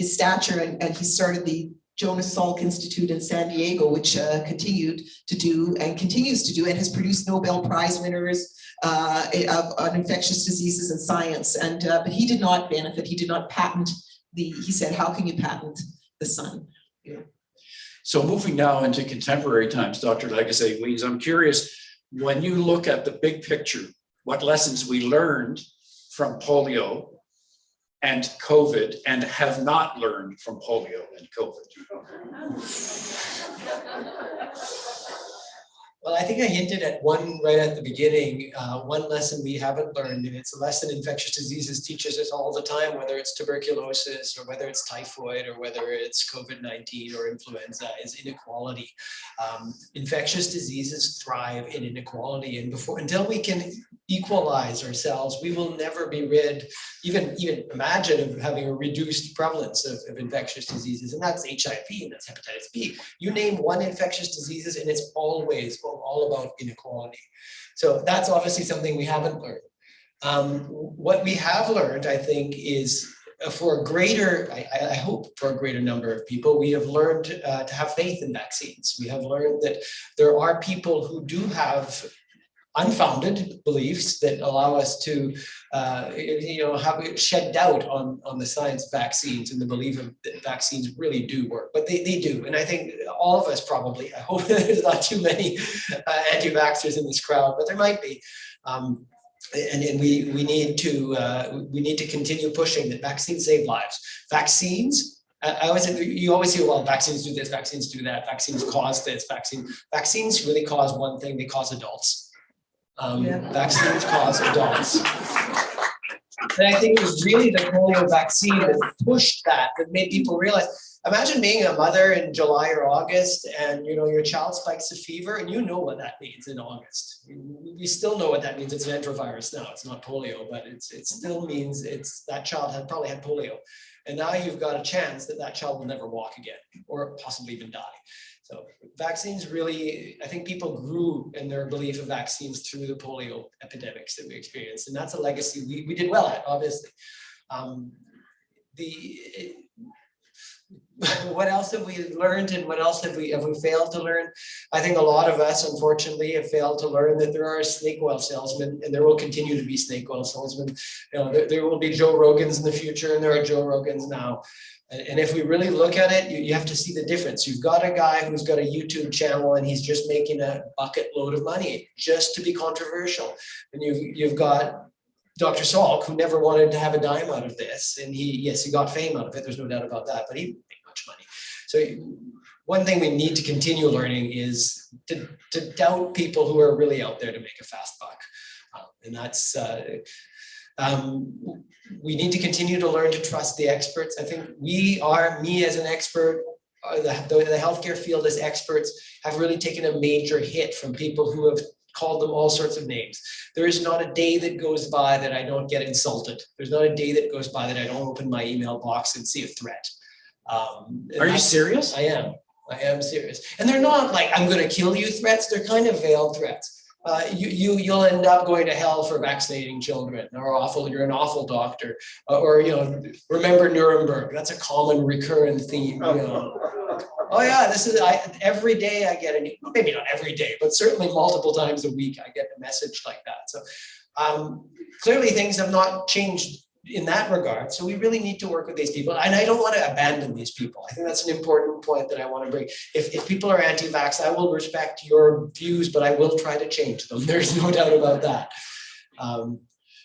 stature, and he started the Jonas Salk Institute in San Diego, which continued to do and continues to do, and has produced Nobel Prize winners on infectious diseases and science. And but he did not benefit. He did not patent. He said, "How can you patent the sun?" Yeah.
So moving now into contemporary times, Dr. Lagace-Weins, I'm curious, when you look at the big picture, what lessons we learned from polio and COVID and have not learned from polio and COVID?
Well, I think I hinted at one right at the beginning, one lesson we haven't learned, and it's a lesson infectious diseases teaches us all the time, whether it's tuberculosis or whether it's typhoid or whether it's COVID-19 or influenza, is inequality. Infectious diseases thrive in inequality, and until we can equalize ourselves, we will never be rid, even imagine of having a reduced prevalence of infectious diseases, and that's HIV and that's hepatitis B. You name one infectious diseases and it's always all about inequality. So that's obviously something we haven't learned. What we have learned, I think, is for a greater, I hope for a greater number of people, we have learned to have faith in vaccines. We have learned that there are people who do have unfounded beliefs that allow us to, have shed doubt on the science of vaccines and the belief that vaccines really do work, but they do. And I think all of us probably, I hope there's not too many anti-vaxxers in this crowd, but there might be. And we need to continue pushing that vaccines save lives. Vaccines, you always hear, well, vaccines do this, vaccines do that, vaccines cause this, vaccines really cause one thing, they cause adults. Vaccines cause adults. And I think it was really the polio vaccine that pushed that made people realize, imagine being a mother in July or August and your child spikes a fever and you know what that means in August. We still know what that means. It's an enterovirus now, it's not polio, but it still means that child probably had polio. And now you've got a chance that child will never walk again or possibly even die. So vaccines really, I think people grew in their belief of vaccines through the polio epidemics that we experienced. And that's a legacy we did well at, obviously. What else have we learned and what else have we failed to learn? I think a lot of us, unfortunately, have failed to learn that there are snake oil salesmen and there will continue to be snake oil salesmen. There will be Joe Rogans in the future and there are Joe Rogans now. And if we really look at it, you have to see the difference. You've got a guy who's got a YouTube channel and he's just making a bucket load of money just to be controversial. And you've got Dr. Salk, who never wanted to have a dime out of this. And he got fame out of it. There's no doubt about that, but he didn't make much money. So one thing we need to continue learning is to doubt people who are really out there to make a fast buck. And that's, we need to continue to learn to trust the experts. I think me as an expert, the healthcare field as experts have really taken a major hit from people who have called them all sorts of names. There is not a day that goes by that I don't get insulted. There's not a day that goes by that I don't open my email box and see a threat.
Are you serious?
I am serious. And they're not like, I'm going to kill you threats. They're kind of veiled threats. You'll end up going to hell for vaccinating children, or you're an awful doctor, or remember Nuremberg. That's a common recurrent theme. Oh yeah, every day I get maybe not every day, but certainly multiple times a week I get a message like that. So clearly things have not changed in that regard. So we really need to work with these people. And I don't want to abandon these people. I think that's an important point that I want to bring. If people are anti-vax, I will respect your views, but I will try to change them. There's no doubt about that.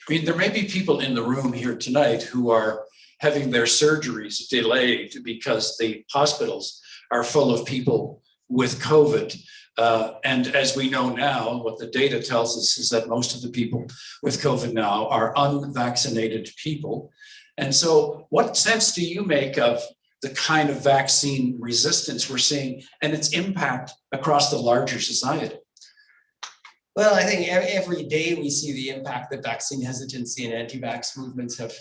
There may be people in the room here tonight who are having their surgeries delayed because the hospitals are full of people with COVID. And as we know now, what the data tells us is that most of the people with COVID now are unvaccinated people. And so what sense do you make of the kind of vaccine resistance we're seeing and its impact across the larger society?
Well, I think every day we see the impact that vaccine hesitancy and anti-vax movements have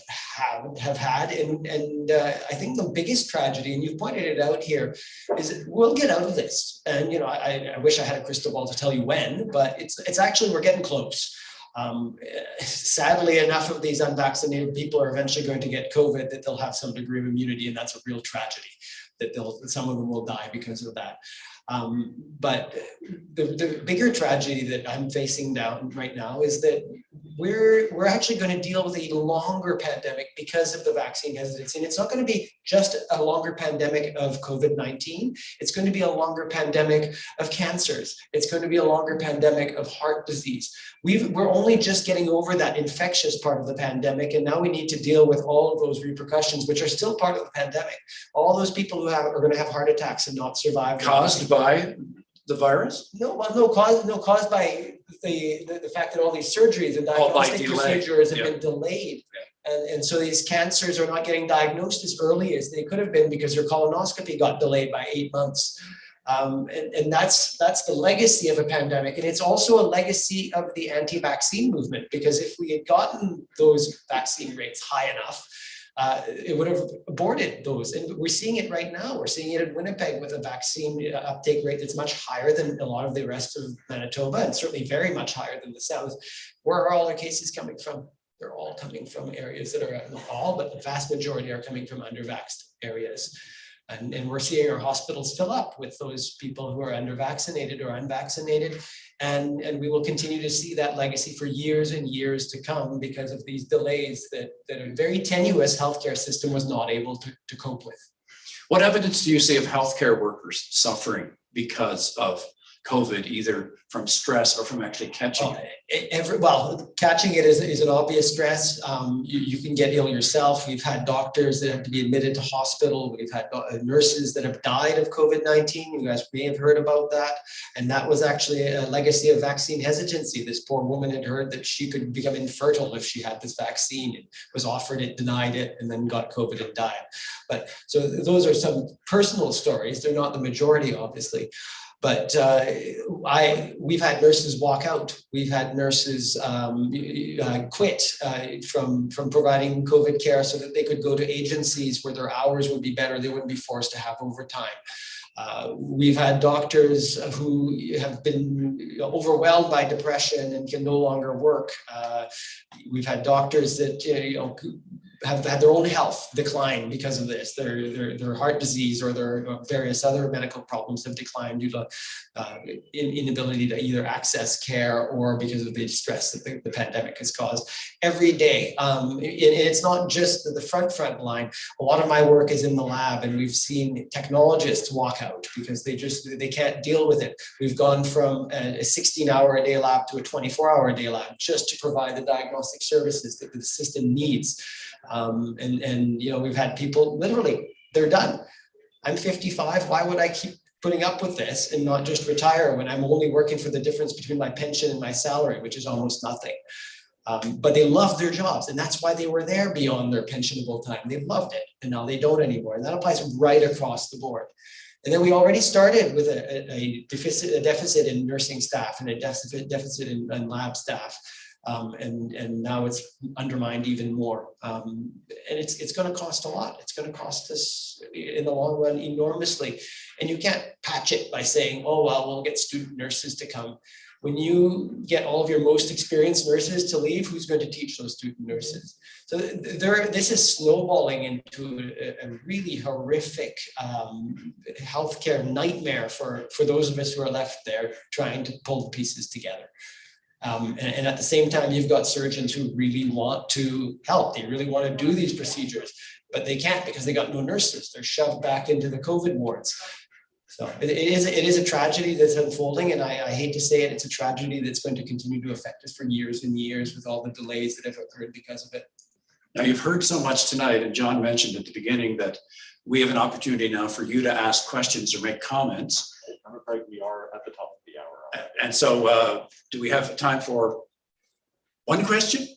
had. And I think the biggest tragedy, and you've pointed it out here, is we'll get out of this. And, I wish I had a crystal ball to tell you when, but it's actually, we're getting close. Sadly, enough of these unvaccinated people are eventually going to get COVID that they'll have some degree of immunity, and that's a real tragedy, that some of them will die because of that. But the bigger tragedy that I'm facing right now is that we're actually going to deal with a longer pandemic because of the vaccine hesitancy. And it's not going to be just a longer pandemic of COVID-19. It's going to be a longer pandemic of cancers. It's going to be a longer pandemic of heart disease. We're only just getting over that infectious part of the pandemic. And now we need to deal with all of those repercussions, which are still part of the pandemic. All those people who are going to have heart attacks and not survive.
Caused by The virus?
No, well, no, caused by the fact that all these surgeries and
Oh, by
diagnostic
delay.
procedures have
Yeah.
been delayed. And so these cancers are not getting diagnosed as early as they could have been because your colonoscopy got delayed by 8 months. And that's the legacy of a pandemic. And it's also a legacy of the anti-vaccine movement, because if we had gotten those vaccine rates high enough, it would have aborted those. And we're seeing it right now. We're seeing it in Winnipeg with a vaccine uptake rate that's much higher than a lot of the rest of Manitoba, and certainly very much higher than the South. Where are all our cases coming from? They're all coming from areas that are, not all, but the vast majority are coming from under-vaxxed areas. And we're seeing our hospitals fill up with those people who are under-vaccinated or unvaccinated. And we will continue to see that legacy for years and years to come because of these delays that a very tenuous healthcare system was not able to cope with.
What evidence do you see of healthcare workers suffering because of COVID, either from stress or from actually catching it?
Well, catching it is an obvious stress. You can get ill yourself. We've had doctors that have to be admitted to hospital. We've had nurses that have died of COVID-19. You guys may have heard about that. And that was actually a legacy of vaccine hesitancy. This poor woman had heard that she could become infertile if she had this vaccine, and was offered it, denied it, and then got COVID and died. But so those are some personal stories. They're not the majority, obviously. But we've had nurses walk out. We've had nurses quit from providing COVID care so that they could go to agencies where their hours would be better. They wouldn't be forced to have overtime. We've had doctors who have been overwhelmed by depression and can no longer work. We've had doctors that have had their own health decline because of this. Their heart disease or their various other medical problems have declined due to inability to either access care or because of the stress that the pandemic has caused every day. And it's not just the front line. A lot of my work is in the lab, and we've seen technologists walk out because they can't deal with it. We've gone from a 16-hour-a-day lab to a 24-hour-a-day lab just to provide the diagnostic services that the system needs. And we've had people literally, they're done. I'm 55. Why would I keep putting up with this and not just retire when I'm only working for the difference between my pension and my salary, which is almost nothing? But they love their jobs, and that's why they were there beyond their pensionable time. They loved it, and now they don't anymore. And that applies right across the board. And then we already started with a deficit in nursing staff and a deficit in lab staff. And now it's undermined even more. And it's going to cost a lot. It's going to cost us in the long run enormously. And you can't patch it by saying, oh, well, we'll get student nurses to come. When you get all of your most experienced nurses to leave, who's going to teach those student nurses? So this is snowballing into a really horrific healthcare nightmare for those of us who are left there trying to pull the pieces together. And at the same time, you've got surgeons who really want to help. They really want to do these procedures, but they can't because they got no nurses. They're shoved back into the COVID wards. So it is a tragedy that's unfolding, and I hate to say it, it's a tragedy that's going to continue to affect us for years and years with all the delays that have occurred because of it.
Now, you've heard so much tonight, and John mentioned at the beginning that we have an opportunity now for you to ask questions or make comments.
I'm afraid we are at the top of the hour.
And so do we have time for one question?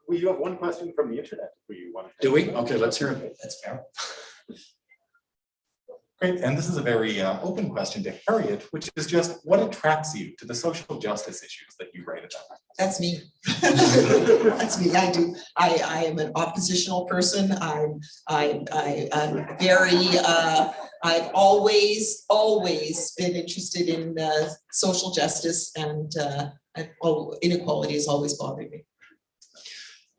We do have one question from the internet. If we want to.
Do we? Okay, let's hear it.
That's fair.
Great, and this is a very open question to Harriet, which is just what attracts you to the social justice issues that you write about?
That's me. That's me. I am an oppositional person. I'm very. I've always been interested in social justice, and inequality has always bothered me.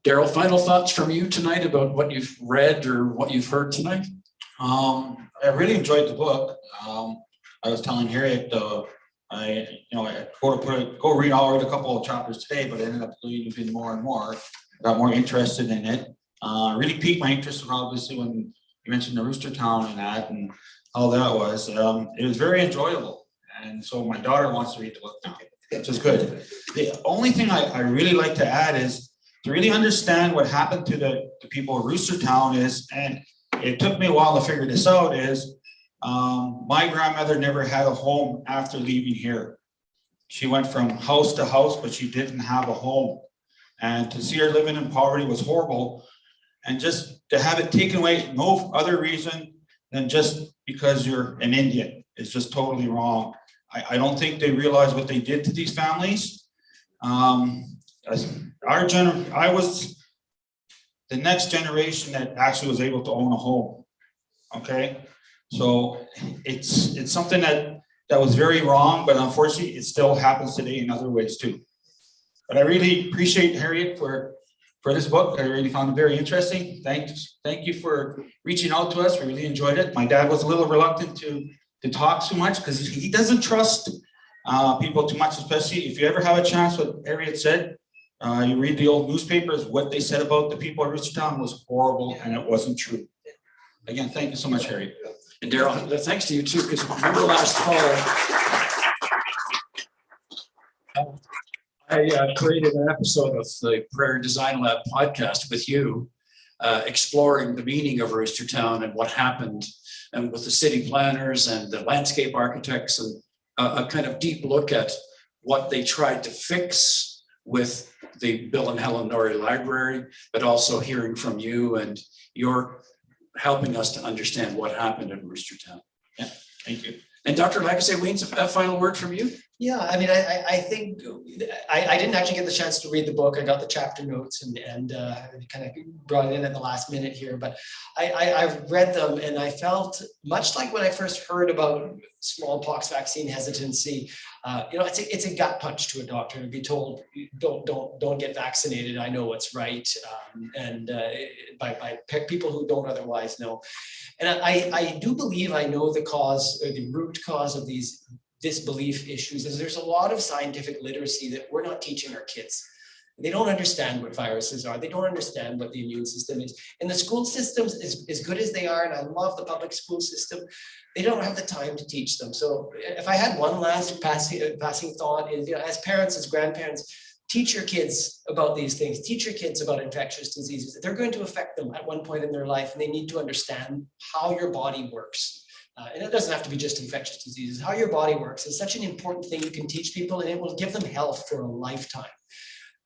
Darrell, final thoughts from you tonight about what you've read or what you've heard tonight?
I really enjoyed the book. I was telling Harriet, I go read a couple of chapters today, but I ended up reading more and more. I got more interested in it. Really piqued my interest, obviously, when you mentioned the Rooster Town and that and how that was. It was very enjoyable, and so my daughter wants to read the book now, which is good. The only thing I really like to add is to really understand what happened to the people of Rooster Town is, and it took me a while to figure this out, is My grandmother never had a home after leaving here. She went from house to house, but she didn't have a home. And to see her living in poverty was horrible. And just to have it taken away, no other reason than just because you're an Indian is just totally wrong. I don't think they realize what they did to these families. I was the next generation that actually was able to own a home. Okay, so it's something that was very wrong, but unfortunately it still happens today in other ways too. But I really appreciate Harriet for this book. I really found it very interesting. Thank you for reaching out to us. We really enjoyed it. My dad was a little reluctant to talk too much because he doesn't trust people too much, especially if you ever have a chance. What Harriet said, you read the old newspapers, what they said about the people of Rooster Town was horrible and it wasn't true. Again, thank you so much, Harriet.
And Darrell, thanks to you too, because remember last fall, I created an episode of the Prairie Design Lab podcast with you, exploring the meaning of Rooster Town and what happened, and with the city planners and the landscape architects, and a kind of deep look at what they tried to fix with the Bill and Helen Norrie Library, but also hearing from you and your helping us to understand what happened in Rooster Town.
Yeah, thank you.
And Dr. Lagace-Weins, a final word from you?
Yeah, I mean, I think I didn't actually get the chance to read the book. I got the chapter notes and kind of brought it in at the last minute here, but I've read them and I felt much like when I first heard about smallpox vaccine hesitancy. It's a gut punch to a doctor to be told, don't get vaccinated. I know what's right, by people who don't otherwise know. And I do believe I know the cause or the root cause of these disbelief issues is there's a lot of scientific literacy that we're not teaching our kids. They don't understand what viruses are. They don't understand what the immune system is. And the school systems, as good as they are, and I love the public school system, they don't have the time to teach them. So if I had one last passing thought is, as parents, as grandparents, teach your kids about these things. Teach your kids about infectious diseases. They're going to affect them at one point in their life, and they need to understand how your body works. And it doesn't have to be just infectious diseases. How your body works is such an important thing you can teach people, and it will give them health for a lifetime.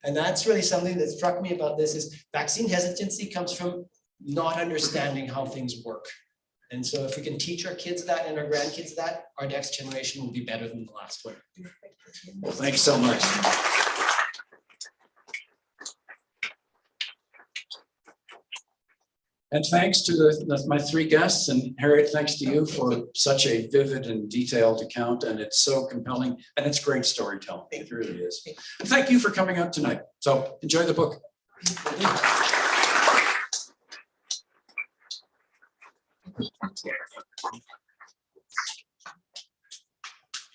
And that's really something that struck me about this is vaccine hesitancy comes from not understanding how things work. And so if we can teach our kids that and our grandkids that, our next generation will be better than the last one.
Well, thanks so much. And thanks to my three guests, and Harriet, thanks to you for such a vivid and detailed account, and it's so compelling, and it's great storytelling. It really is. And thank you for coming out tonight. So enjoy the book.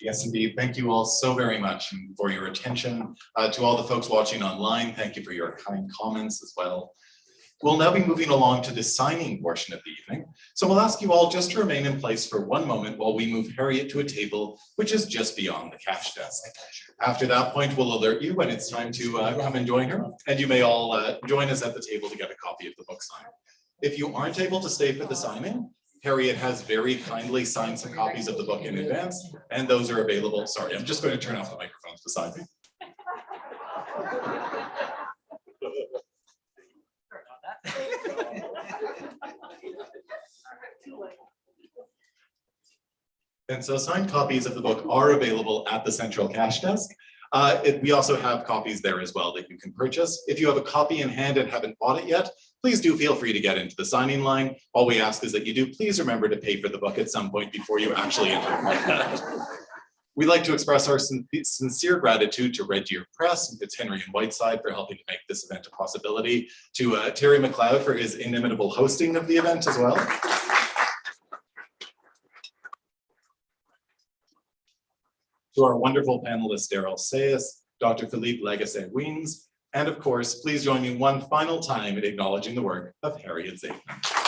Yes, indeed. Thank you all so very much and for your attention. To all the folks watching online, thank you for your kind comments as well. We'll now be moving along to the signing portion of the evening. So we'll ask you all just to remain in place for one moment while we move Harriet to a table which is just beyond the cash desk. After that point, we'll alert you when it's time to come and join her, and you may all join us at the table to get a copy of the book signed. If you aren't able to stay for the signing, Harriet has very kindly signed some copies of the book in advance, and those are available. Sorry, I'm just going to turn off the microphones beside me. And so signed copies of the book are available at the central cash desk. We also have copies there as well that you can purchase. If you have a copy in hand and haven't bought it yet, please do feel free to get into the signing line. All we ask is that you do please remember to pay for the book at some point before you actually enter. We'd like to express our sincere gratitude to Red Deer Press and Fitzhenry and Whiteside for helping to make this event a possibility, to Terry MacLeod for his inimitable hosting of the event as well. To our wonderful panelists, Darrell Sais, Dr. Philippe Lagace-Weins, and of course, please join me one final time in acknowledging the work of Harriet Zaidman.